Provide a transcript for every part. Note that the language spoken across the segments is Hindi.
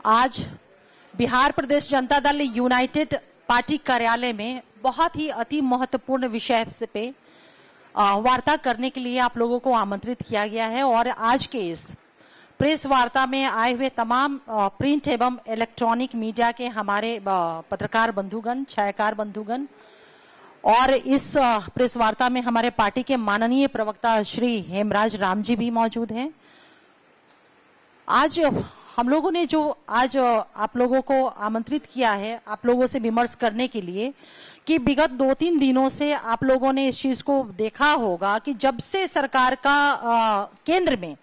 आज बिहार प्रदेश जनता दल यूनाइटेड पार्टी कार्यालय में बहुत ही अति महत्वपूर्ण विषय पे वार्ता करने के लिए आप लोगों को आमंत्रित किया गया है और आज के इस प्रेस वार्ता में आए हुए तमाम प्रिंट एवं इलेक्ट्रॉनिक मीडिया के हमारे पत्रकार बंधुगण, छायाकार बंधुगण और इस प्रेस वार्ता में हमारे पार्टी के माननीय प्रवक्ता श्री हेमराज राम जी भी मौजूद हैं। आज हम लोगों ने जो आज आप लोगों को आमंत्रित किया है आप लोगों से विमर्श करने के लिए कि विगत 2-3 दिनों से आप लोगों ने इस चीज को देखा होगा कि जब से सरकार का केंद्र में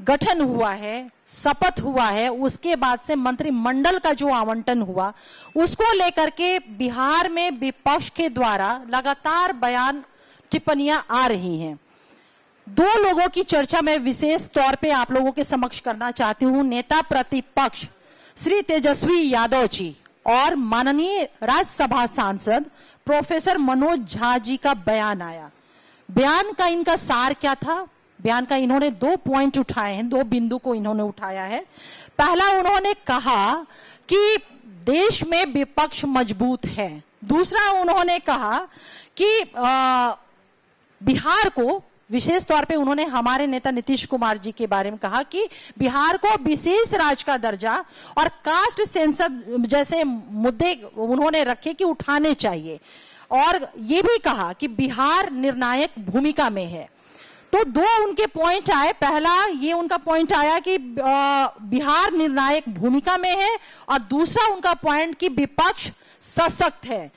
गठन हुआ है, शपथ हुआ है, उसके बाद से मंत्रिमंडल का जो आवंटन हुआ उसको लेकर के बिहार में विपक्ष के द्वारा लगातार बयान टिप्पणियां आ रही हैं। 2 लोगों की चर्चा मैं विशेष तौर पे आप लोगों के समक्ष करना चाहती हूं। नेता प्रतिपक्ष श्री तेजस्वी यादव जी और माननीय राज्यसभा सांसद प्रोफेसर मनोज झा जी का बयान आया। बयान का इनका सार क्या था? बयान का इन्होंने 2 पॉइंट उठाए हैं, 2 बिंदु को इन्होंने उठाया है। पहला, उन्होंने कहा कि देश में विपक्ष मजबूत है। दूसरा, उन्होंने कहा कि बिहार को विशेष तौर पे उन्होंने हमारे नेता नीतीश कुमार जी के बारे में कहा कि बिहार को विशेष राज्य का दर्जा और कास्ट सेंसस जैसे मुद्दे उन्होंने रखे कि उठाने चाहिए और ये भी कहा कि बिहार निर्णायक भूमिका में है। तो 2 उनके पॉइंट आए। पहला ये उनका पॉइंट आया कि बिहार निर्णायक भूमिका में है और दूसरा उनका पॉइंट कि विपक्ष सशक्त है।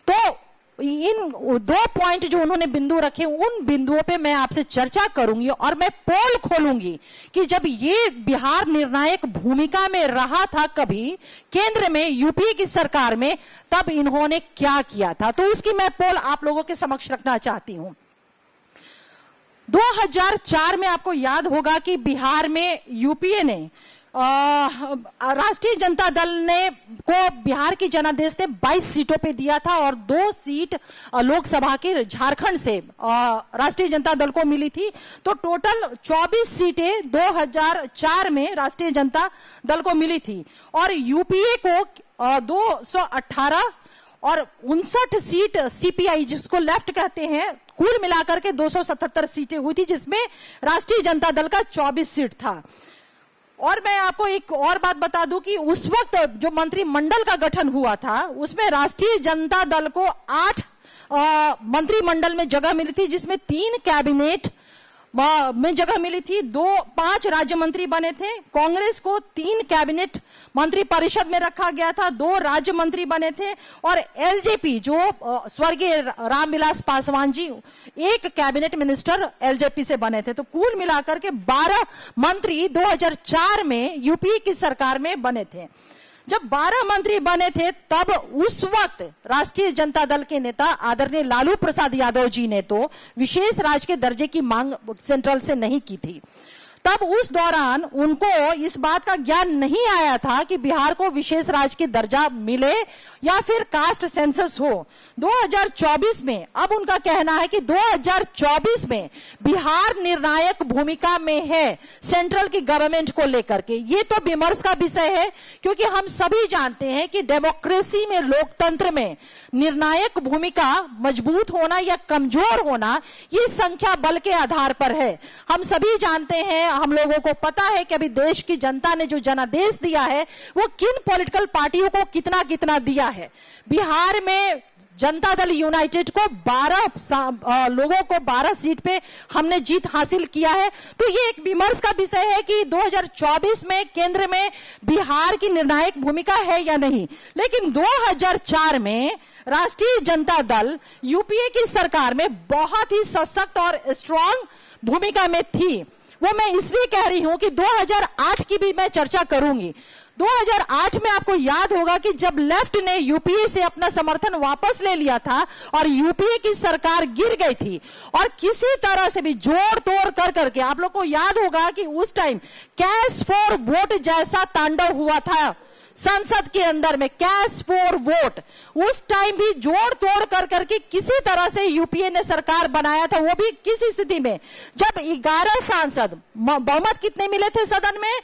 तो इन 2 पॉइंट जो उन्होंने बिंदु रखे उन बिंदुओं पे मैं आपसे चर्चा करूंगी और मैं पोल खोलूंगी कि जब ये बिहार निर्णायक भूमिका में रहा था कभी केंद्र में यूपीए की सरकार में तब इन्होंने क्या किया था। तो उसकी मैं पोल आप लोगों के समक्ष रखना चाहती हूं। 2004 में आपको याद होगा कि बिहार में यूपीए ने राष्ट्रीय जनता दल ने को बिहार की जनादेश ने 22 सीटों पे दिया था और 2 सीट लोकसभा के झारखंड से राष्ट्रीय जनता दल को मिली थी। तो टोटल 24 सीटें 2004 में राष्ट्रीय जनता दल को मिली थी और यूपीए को 218 और 59 सीट सीपीआई जिसको लेफ्ट कहते हैं, कुल मिलाकर के 277 सीटें हुई थी जिसमें राष्ट्रीय जनता दल का 24 सीट था। और मैं आपको एक और बात बता दूं कि उस वक्त जो मंत्रिमंडल का गठन हुआ था उसमें राष्ट्रीय जनता दल को 8 मंत्रिमंडल में जगह मिली थी जिसमें 3 कैबिनेट में जगह मिली थी, 5 राज्य मंत्री बने थे। कांग्रेस को 3 कैबिनेट मंत्री परिषद में रखा गया था, 2 राज्य मंत्री बने थे और एलजेपी जो स्वर्गीय Ramvilas Paswan ji 1 cabinet minister LJP से बने थे। तो कुल मिलाकर के 12 मंत्री 2004 में यूपी की सरकार में बने थे। जब 12 मंत्री बने थे तब उस वक्त राष्ट्रीय जनता दल के नेता आदरणीय लालू प्रसाद यादव जी ने तो विशेष राज्य के दर्जे की मांग सेंट्रल से नहीं की थी। तब उस दौरान उनको इस बात का ज्ञान नहीं आया था कि बिहार को विशेष राज्य के दर्जा मिले या फिर कास्ट सेंसस हो। 2024 में अब उनका कहना है कि 2024 में बिहार निर्णायक भूमिका में है सेंट्रल की गवर्नमेंट को लेकर के। ये तो विमर्श का विषय है क्योंकि हम सभी जानते हैं कि डेमोक्रेसी में, लोकतंत्र में निर्णायक भूमिका मजबूत होना या कमजोर होना ये संख्या बल के आधार पर है। हम सभी जानते हैं, हम लोगों को पता है कि अभी देश की जनता ने जो जनादेश दिया है वो किन पॉलिटिकल पार्टियों को कितना कितना दिया है। बिहार में जनता दल यूनाइटेड को 12 लोगों को 12 सीट पे हमने जीत हासिल किया है। तो ये एक विमर्श का विषय है कि 2024 में केंद्र में बिहार की निर्णायक भूमिका है या नहीं। लेकिन 2004 में राष्ट्रीय जनता दल यूपीए की सरकार में बहुत ही सशक्त और स्ट्रांग भूमिका में थी। वो मैं इसलिए कह रही हूं कि 2008 की भी मैं चर्चा करूंगी। 2008 में आपको याद होगा कि जब लेफ्ट ने यूपीए से अपना समर्थन वापस ले लिया था और यूपीए की सरकार गिर गई थी और किसी तरह से भी जोड़ तोड़ कर करके आप लोग को याद होगा कि उस टाइम कैश फॉर वोट जैसा तांडव हुआ था संसद के अंदर में, कैश फॉर वोट। उस टाइम भी जोड़ तोड़ कर करके किसी तरह से यूपीए ने सरकार बनाया था, वो भी किसी स्थिति में जब 11 सांसद, बहुमत कितने मिले थे सदन में?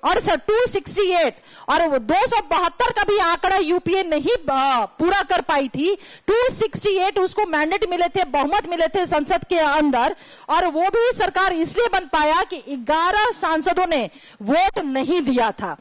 268 और 272 का भी आंकड़ा यूपीए नहीं पूरा कर पाई थी। 268 उसको मैंडेट मिले थे, बहुमत मिले थे संसद के अंदर, और वो भी सरकार इसलिए बन पाया कि 11 सांसदों ने वोट नहीं दिया था।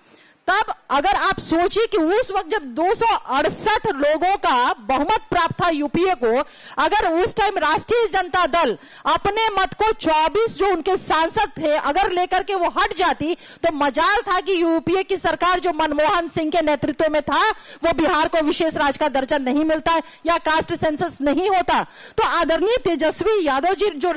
तब अगर आप सोचिए कि उस वक्त जब 268 लोगों का बहुमत प्राप्त था यूपीए को, अगर उस टाइम राष्ट्रीय जनता दल अपने मत को 24 जो उनके सांसद थे अगर लेकर के वो हट जाती, तो मजाल था कि यूपीए की सरकार जो मनमोहन सिंह के नेतृत्व में था वो बिहार को विशेष राज्य का दर्जा नहीं मिलता या कास्ट सेंसस नहीं होता। तो आदरणीय तेजस्वी यादव जी जो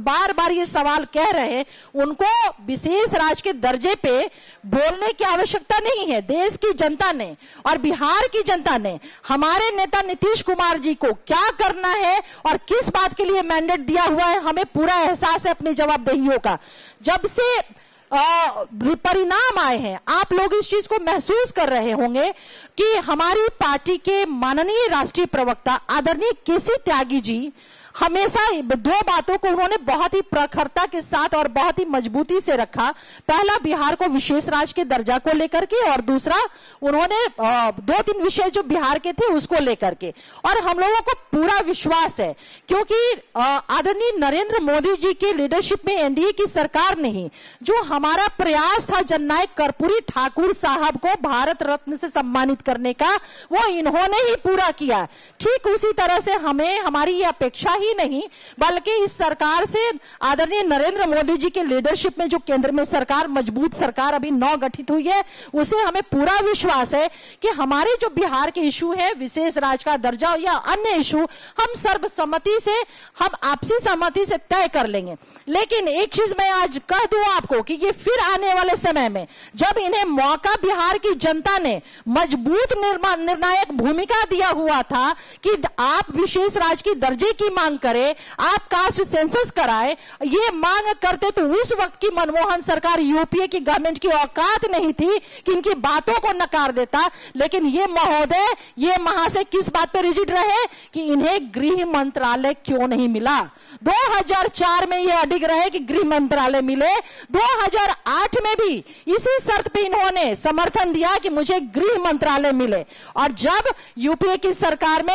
बार बार ये सवाल कह रहे हैं, उनको विशेष राज्य के दर्जे पे बोलने की आवश्यकता नहीं है। देश की जनता ने और बिहार की जनता ने हमारे नेता नीतीश कुमार जी को क्या करना है और किस बात के लिए मैंडेट दिया हुआ है, हमें पूरा एहसास है अपनी जवाबदेहियों का। जब से परिणाम आए हैं, आप लोग इस चीज को महसूस कर रहे होंगे कि हमारी पार्टी के माननीय राष्ट्रीय प्रवक्ता आदरणीय केसी त्यागी जी हमेशा दो बातों को उन्होंने बहुत ही प्रखरता के साथ और बहुत ही मजबूती से रखा। पहला, बिहार को विशेष राज्य के दर्जा को लेकर के, और दूसरा उन्होंने 2-3 विषय जो बिहार के थे उसको लेकर के। और हम लोगों को पूरा विश्वास है क्योंकि आदरणीय नरेंद्र मोदी जी के लीडरशिप में एनडीए की सरकार ने ही जो हमारा प्रयास था जननायक कर्पूरी ठाकुर साहब को भारत रत्न से सम्मानित करने का, वो इन्होंने ही पूरा किया। ठीक उसी तरह से हमें हमारी ये अपेक्षा ही नहीं बल्कि इस सरकार से आदरणीय नरेंद्र मोदी जी के लीडरशिप में जो केंद्र में सरकार, मजबूत सरकार अभी नौ गठित हुई है, उसे हमें पूरा विश्वास है कि हमारे जो बिहार के इशू है, विशेष राज्य का दर्जा या अन्य इशू, हम सर्वसम्मति से, हम आपसी सहमति से तय कर लेंगे। लेकिन एक चीज मैं आज कह दूं आपको कि ये फिर आने वाले समय में जब इन्हें मौका बिहार की जनता ने मजबूत निर्णायक भूमिका दिया हुआ था कि आप विशेष राज्य की दर्जे की मांग करे, आप कास्ट सेंसस कराए, ये मांग करते तो उस वक्त की मनमोहन सरकार, यूपीए की गवर्नमेंट की औकात नहीं थी कि इनकी बातों को नकार देता। लेकिन ये महोदय, ये महाशय किस बात पे रिजिड रहे कि इन्हें गृह मंत्रालय क्यों नहीं मिला। 2004 में ये अडिग रहे कि गृह मंत्रालय मिले। 2008 में भी इसी शर्त पे इन्होंने समर्थन दिया कि मुझे गृह मंत्रालय मिले। और जब यूपीए की सरकार में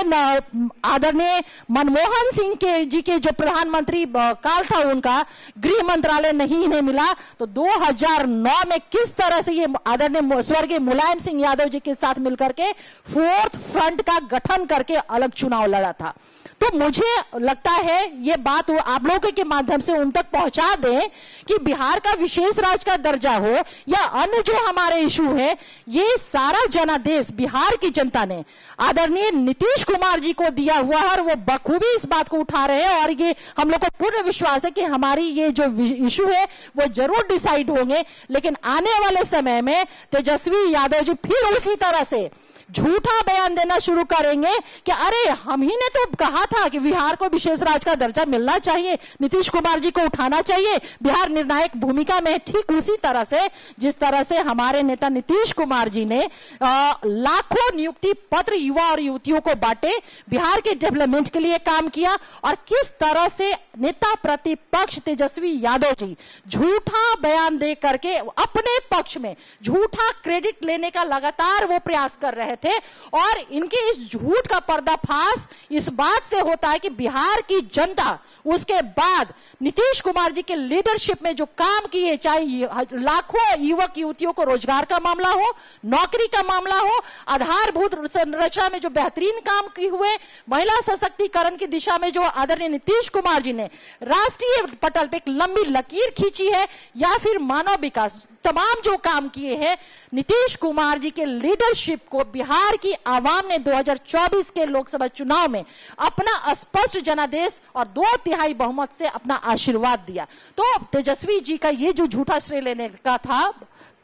आदरणीय मनमोहन सिंह जी के जो प्रधानमंत्री काल था उनका गृह मंत्रालय नहीं इन्हें मिला, तो 2009 में किस तरह से ये आदरणीय स्वर्गीय मुलायम सिंह यादव जी के साथ मिलकर के फोर्थ फ्रंट का गठन करके अलग चुनाव लड़ा था। तो मुझे लगता है ये बात आप लोगों के माध्यम से उन तक पहुंचा दें कि बिहार का विशेष राज्य का दर्जा हो या अन्य जो हमारे इशू है, ये सारा जनादेश बिहार की जनता ने आदरणीय नीतीश कुमार जी को दिया हुआ है और वो बखूबी इस बात को उठा रहे हैं। और ये हम लोग को पूर्ण विश्वास है कि हमारी ये जो इशू है वो जरूर डिसाइड होंगे। लेकिन आने वाले समय में तेजस्वी यादव जी फिर उसी तरह से झूठा बयान देना शुरू करेंगे कि अरे हम ही ने तो कहा था कि बिहार को विशेष राज्य का दर्जा मिलना चाहिए, नीतीश कुमार जी को उठाना चाहिए, बिहार निर्णायक भूमिका में। ठीक उसी तरह से जिस तरह से हमारे नेता नीतीश कुमार जी ने लाखों नियुक्ति पत्र युवा और युवतियों को बांटे, बिहार के डेवलपमेंट के लिए काम किया, और किस तरह से नेता प्रतिपक्ष तेजस्वी यादव जी झूठा बयान दे करके अपने पक्ष में झूठा क्रेडिट लेने का लगातार वो प्रयास कर रहे थे। और इनके इस झूठ का पर्दाफाश इस बात से होता है कि बिहार की जनता उसके बाद नीतीश कुमार जी के लीडरशिप में जो काम किए, चाहे लाखों युवक युवतियों को रोजगार का मामला हो, नौकरी का मामला हो, आधारभूत संरचना में जो बेहतरीन काम किए हुए, महिला सशक्तिकरण की दिशा में जो आदरणीय नीतीश कुमार जी ने राष्ट्रीय पटल पे एक लंबी लकीर खींची है, या फिर मानव विकास, तमाम जो काम किए हैं, नीतीश कुमार जी के लीडरशिप को बिहार की आवाम ने 2024 के लोकसभा चुनाव में अपना स्पष्ट जनादेश और 2/3 बहुमत से अपना आशीर्वाद दिया। तो तेजस्वी जी का ये जो झूठा श्रेय लेने का था,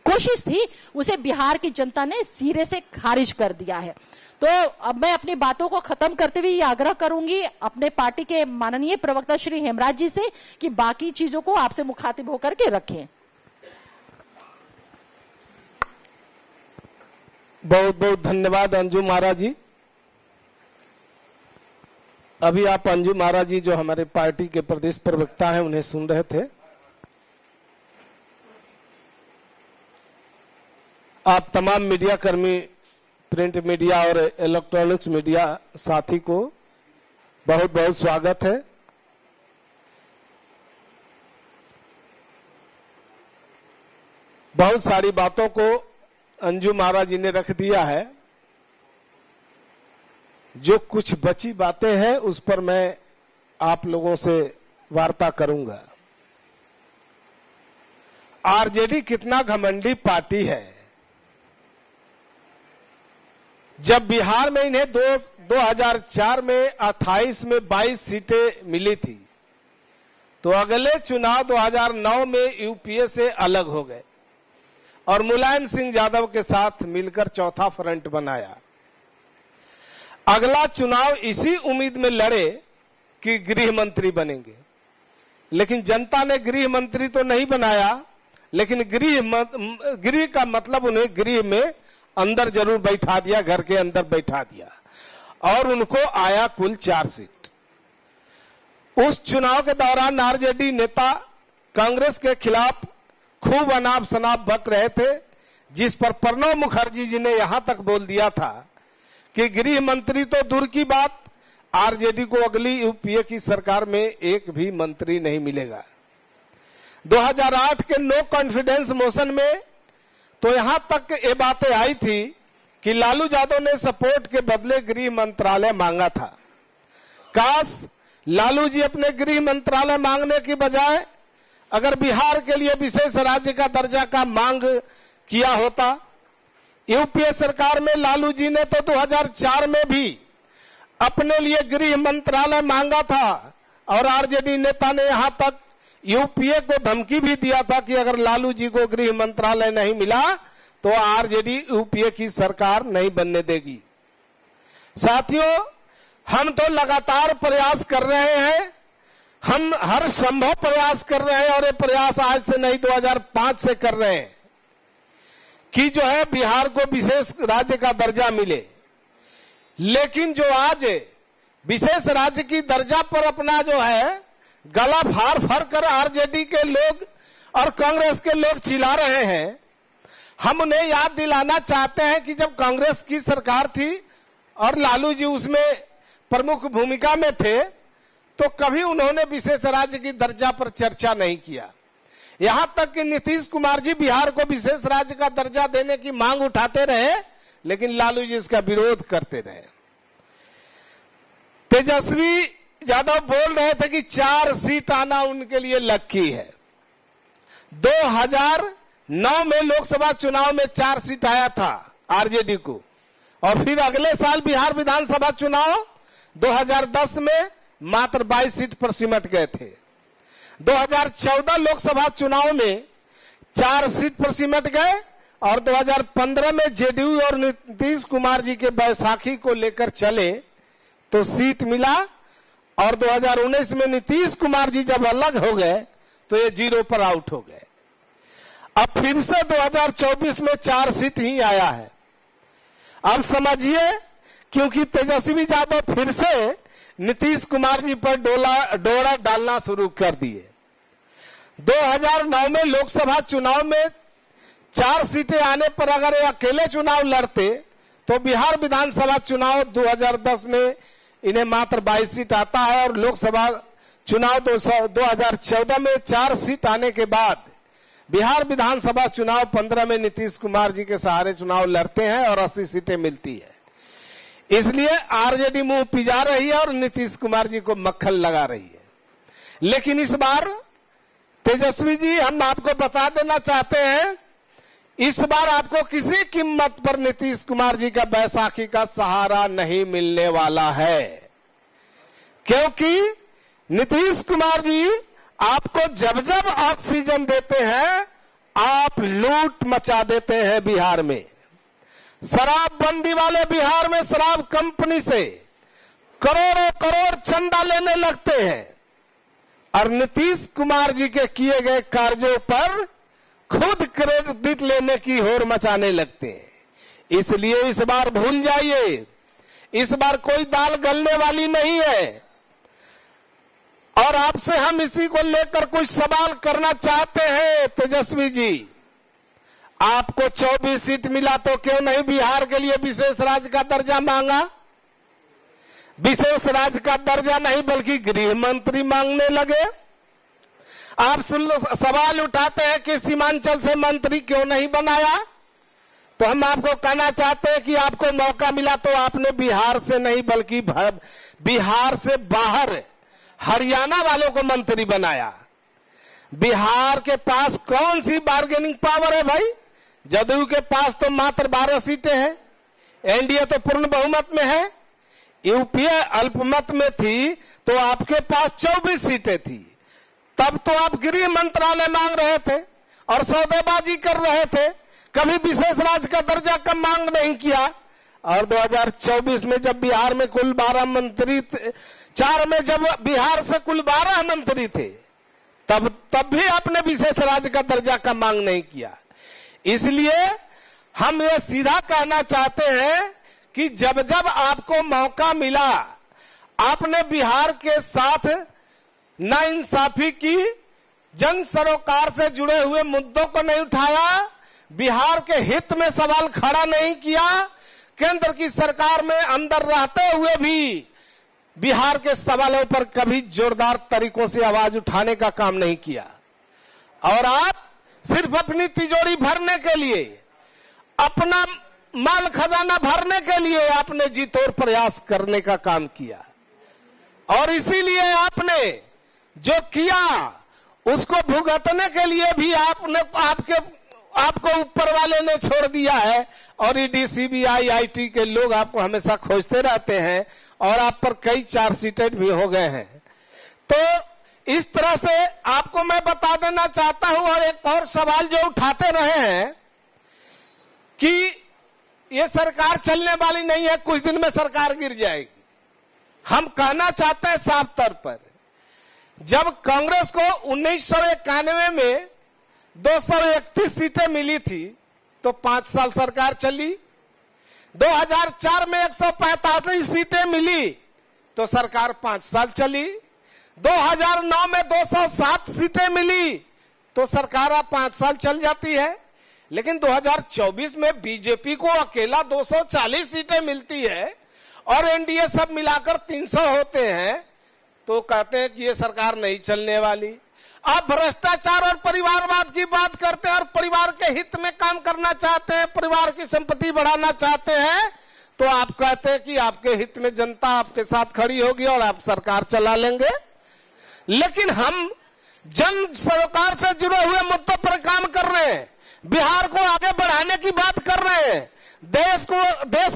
कोशिश थी, उसे बिहार की जनता ने सिरे से खारिज कर दिया है। तो अब मैं अपनी बातों को खत्म करते हुए ये आग्रह करूंगी अपने पार्टी के माननीय प्रवक्ता श्री हेमराज जी से कि बाकी चीजों को आपसे मुखातिब होकर के रखें। बहुत बहुत धन्यवाद अंजू महाराज जी। अभी आप अंजू महाराज जी जो हमारे पार्टी के प्रदेश प्रवक्ता हैं उन्हें सुन रहे थे। आप तमाम मीडिया कर्मी, प्रिंट मीडिया और इलेक्ट्रॉनिक्स मीडिया साथी को बहुत बहुत स्वागत है। बहुत सारी बातों को अंजू महाराज जी ने रख दिया है। जो कुछ बची बातें हैं उस पर मैं आप लोगों से वार्ता करूंगा। आरजेडी कितना घमंडी पार्टी है। जब बिहार में इन्हें 2004 में 28 में 22 सीटें मिली थी, तो अगले चुनाव 2009 में यूपीए से अलग हो गए और मुलायम सिंह यादव के साथ मिलकर चौथा फ्रंट बनाया। अगला चुनाव इसी उम्मीद में लड़े कि गृह मंत्री बनेंगे, लेकिन जनता ने गृह मंत्री तो नहीं बनाया, लेकिन गृह का मतलब उन्हें गृह में अंदर जरूर बैठा दिया, घर के अंदर बैठा दिया, और उनको आया कुल 4 सीट। उस चुनाव के दौरान आरजेडी नेता कांग्रेस के खिलाफ खूब अनाप शनाप बक रहे थे, जिस पर प्रणब मुखर्जी जी ने यहां तक बोल दिया था कि गृह मंत्री तो दूर की बात, आरजेडी को अगली यूपीए की सरकार में एक भी मंत्री नहीं मिलेगा। 2008 के नो कॉन्फिडेंस मोशन में तो यहां तक ये बातें आई थी कि लालू यादव ने सपोर्ट के बदले गृह मंत्रालय मांगा था। काश लालू जी अपने गृह मंत्रालय मांगने की बजाय अगर बिहार के लिए विशेष राज्य का दर्जा का मांग किया होता। यूपीए सरकार में लालू जी ने तो 2004 में भी अपने लिए गृह मंत्रालय मांगा था, और आरजेडी नेता ने यहां तक यूपीए को धमकी भी दिया था कि अगर लालू जी को गृह मंत्रालय नहीं मिला तो आरजेडी यूपीए की सरकार नहीं बनने देगी। साथियों, हम तो लगातार प्रयास कर रहे हैं, हम हर संभव प्रयास कर रहे हैं, और ये प्रयास आज से नहीं 2005 से कर रहे हैं कि जो है बिहार को विशेष राज्य का दर्जा मिले। लेकिन जो आज विशेष राज्य की दर्जा पर अपना जो है गला फाड़ कर आरजेडी के लोग और कांग्रेस के लोग चिल्ला रहे हैं, हम उन्हें याद दिलाना चाहते हैं कि जब कांग्रेस की सरकार थी और लालू जी उसमें प्रमुख भूमिका में थे, तो कभी उन्होंने विशेष राज्य की दर्जा पर चर्चा नहीं किया। यहां तक कि नीतीश कुमार जी बिहार को विशेष राज्य का दर्जा देने की मांग उठाते रहे, लेकिन लालू जी इसका विरोध करते रहे। तेजस्वी यादव बोल रहे थे कि 4 सीट आना उनके लिए लक्की है। 2009 में लोकसभा चुनाव में 4 सीट आया था आरजेडी को, और फिर अगले साल बिहार विधानसभा चुनाव 2010 में मात्र 22 सीट पर सिमट गए थे। 2014 लोकसभा चुनाव में 4 सीट पर सिमट गए, और 2015 में जेडीयू और नीतीश कुमार जी के बैसाखी को लेकर चले तो सीट मिला, और 2019 में नीतीश कुमार जी जब अलग हो गए तो ये 0 पर आउट हो गए। अब फिर से 2024 में 4 सीट ही आया है। अब समझिए, क्योंकि तेजस्वी यादव फिर से नीतीश कुमार जी पर डोरा डालना शुरू कर दिए। 2009 में लोकसभा चुनाव में 4 सीटें आने पर अगर ये अकेले चुनाव लड़ते तो बिहार विधानसभा चुनाव 2010 में इन्हें मात्र 22 सीट आता है, और लोकसभा चुनाव 2014 में 4 सीट आने के बाद बिहार विधानसभा चुनाव 15 में नीतीश कुमार जी के सहारे चुनाव लड़ते हैं और 80 सीटें मिलती है। इसलिए आरजेडी मुंह पिजा रही है और नीतीश कुमार जी को मक्खन लगा रही है। लेकिन इस बार तेजस्वी जी, हम आपको बता देना चाहते हैं, इस बार आपको किसी कीमत पर नीतीश कुमार जी का बैसाखी का सहारा नहीं मिलने वाला है, क्योंकि नीतीश कुमार जी आपको जब जब ऑक्सीजन देते हैं आप लूट मचा देते हैं। बिहार में शराबबंदी वाले बिहार में शराब कंपनी से करोड़ों करोड़ चंदा लेने लगते हैं, और नीतीश कुमार जी के किए गए कार्यों पर खुद क्रेडिट लेने की होड़ मचाने लगते हैं। इसलिए इस बार भूल जाइए, इस बार कोई दाल गलने वाली नहीं है। और आपसे हम इसी को लेकर कुछ सवाल करना चाहते हैं। तेजस्वी जी, आपको 24 सीट मिला तो क्यों नहीं बिहार के लिए विशेष राज्य का दर्जा मांगा? विशेष राज्य का दर्जा नहीं बल्कि गृह मंत्री मांगने लगे। आप सवाल उठाते हैं कि सीमांचल से मंत्री क्यों नहीं बनाया, तो हम आपको कहना चाहते हैं कि आपको मौका मिला तो आपने बिहार से नहीं बल्कि बिहार से बाहर हरियाणा वालों को मंत्री बनाया। बिहार के पास कौन सी बार्गेनिंग पावर है भाई? जदयू के पास तो मात्र 12 सीटें हैं, एनडीए तो पूर्ण बहुमत में है, यूपीए अल्पमत में थी तो आपके पास 24 सीटें थी। तब तो आप गृह मंत्रालय मांग रहे थे और सौदेबाजी कर रहे थे, कभी विशेष राज्य का दर्जा कम मांग नहीं किया। और 2024 में जब बिहार में कुल 12 मंत्री, 4 में जब बिहार से कुल 12 मंत्री थे, तब भी आपने विशेष राज्य का दर्जा का मांग नहीं किया। इसलिए हम ये सीधा कहना चाहते हैं कि जब जब आपको मौका मिला, आपने बिहार के साथ नाइंसाफी की, जन सरोकार से जुड़े हुए मुद्दों को नहीं उठाया, बिहार के हित में सवाल खड़ा नहीं किया, केंद्र की सरकार में अंदर रहते हुए भी बिहार के सवालों पर कभी जोरदार तरीकों से आवाज उठाने का काम नहीं किया। और आप सिर्फ अपनी तिजोरी भरने के लिए, अपना माल खजाना भरने के लिए आपने जी तोड़ प्रयास करने का काम किया। और इसीलिए आपने जो किया उसको भुगतने के लिए भी आपको ऊपर वाले ने छोड़ दिया है। और ईडी, सीबीआई, आईटी के लोग आपको हमेशा खोजते रहते हैं और आप पर कई चार्जशीटेड भी हो गए हैं। तो इस तरह से आपको मैं बता देना चाहता हूं। और एक और सवाल जो उठाते रहे हैं कि ये सरकार चलने वाली नहीं है, कुछ दिन में सरकार गिर जाएगी। हम कहना चाहते हैं साफ तौर पर, जब कांग्रेस को 1991 में 231 सीटें मिली थी तो 5 साल सरकार चली। 2004 में 145 सीटें मिली तो सरकार 5 साल चली। 2009 में 207 सीटें मिली तो सरकार 5 साल चल जाती है। लेकिन 2024 में बीजेपी को अकेला 240 सीटें मिलती है और एनडीए सब मिलाकर 300 होते हैं, तो कहते हैं कि ये सरकार नहीं चलने वाली। आप भ्रष्टाचार और परिवारवाद की बात करते हैं और परिवार के हित में काम करना चाहते हैं, परिवार की संपत्ति बढ़ाना चाहते हैं, तो आप कहते हैं कि आपके हित में जनता आपके साथ खड़ी होगी और आप सरकार चला लेंगे। लेकिन हम जन सरोकार से जुड़े हुए मुद्दों पर काम कर रहे हैं, बिहार को आगे बढ़ाने की बात कर रहे हैं, देश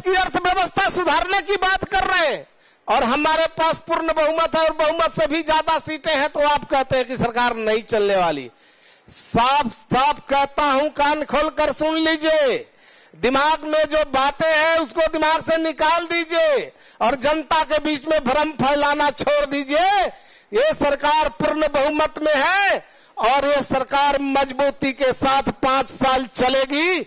की अर्थव्यवस्था सुधारने की बात कर रहे हैं, और हमारे पास पूर्ण बहुमत है और बहुमत से भी ज्यादा सीटें हैं, तो आप कहते हैं कि सरकार नहीं चलने वाली। साफ साफ कहता हूं, कान खोलकर सुन लीजिए, दिमाग में जो बातें हैं उसको दिमाग से निकाल दीजिए और जनता के बीच में भ्रम फैलाना छोड़ दीजिए। ये सरकार पूर्ण बहुमत में है और ये सरकार मजबूती के साथ 5 साल चलेगी।